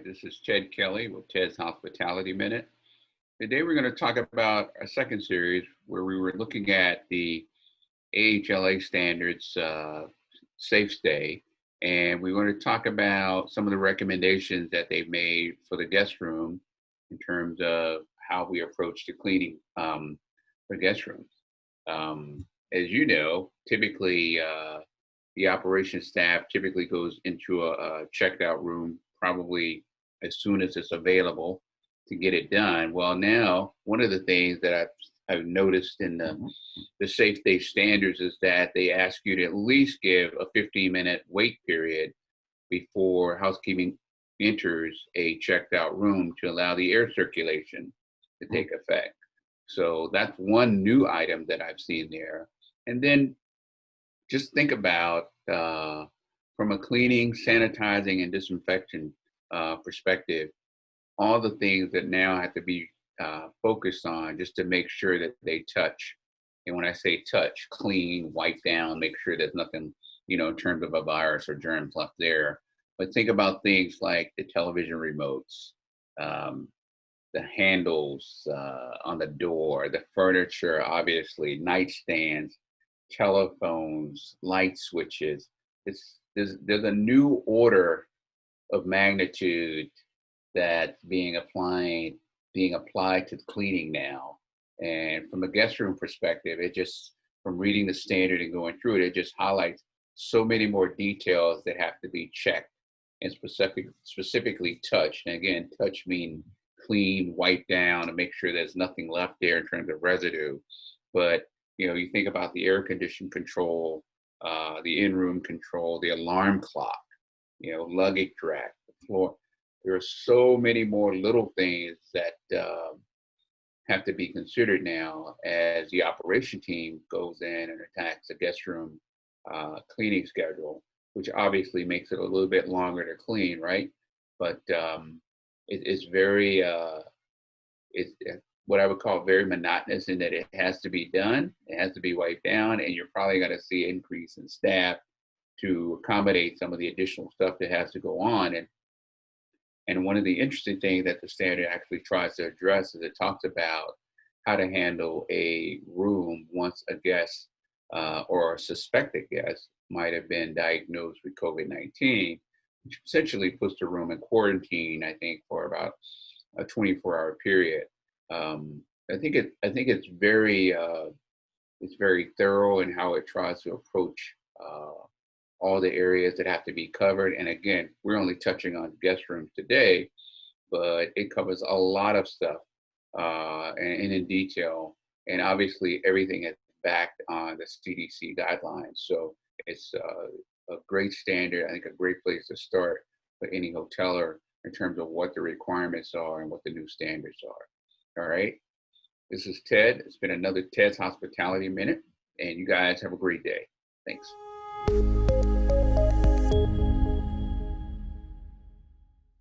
This is Ted Kelly with Ted's Hospitality Minute. Today we're going to talk about our second series where we were looking at the AHLA standards safe stay, and we want to talk about some of the recommendations that they've made for the guest room in terms of how we approach the cleaning for guest rooms. As you know, typically the operations staff typically goes into a checked out room probably as soon as it's available to get it done. Well, now one of the things that I've noticed in the safe stay standards is that they ask you to at least give a 15-minute wait period before housekeeping enters a checked out room to allow the air circulation to take effect. So that's one new item that I've seen there. And then just think about from a cleaning, sanitizing, and disinfection perspective, all the things that now have to be focused on just to make sure that they touch. And when I say touch, clean, wipe down, make sure there's nothing, in terms of a virus or germs left there. But think about things like the television remotes, the handles on the door, the furniture, obviously, nightstands, telephones, light switches. There's a new order of magnitude that's being applied to cleaning now. And from a guest room perspective, from reading the standard and going through it, it just highlights so many more details that have to be checked and specifically touched. And again, touch means clean, wipe down, and make sure there's nothing left there in terms of residue. But you think about the air condition control, the in-room control, the alarm clock, luggage rack, the floor. There are so many more little things that have to be considered now as the operation team goes in and attacks the guest room cleaning schedule, which obviously makes it a little bit longer to clean, right? But it's very, it's what I would call very monotonous in that it has to be done, it has to be wiped down, and you're probably going to see an increase in staff to accommodate some of the additional stuff that has to go on. And one of the interesting things that the standard actually tries to address is it talks about how to handle a room once a guest or a suspected guest might have been diagnosed with COVID-19, which essentially puts the room in quarantine, I think, for about a 24-hour period. I think it's very thorough in how it tries to approach all the areas that have to be covered. And again, we're only touching on guest rooms today, but it covers a lot of stuff and in detail. And obviously, everything is backed on the CDC guidelines. So it's a great standard. I think a great place to start for any hoteler in terms of what the requirements are and what the new standards are. All right. This is Ted. It's been another Ted's Hospitality Minute, and you guys have a great day. Thanks.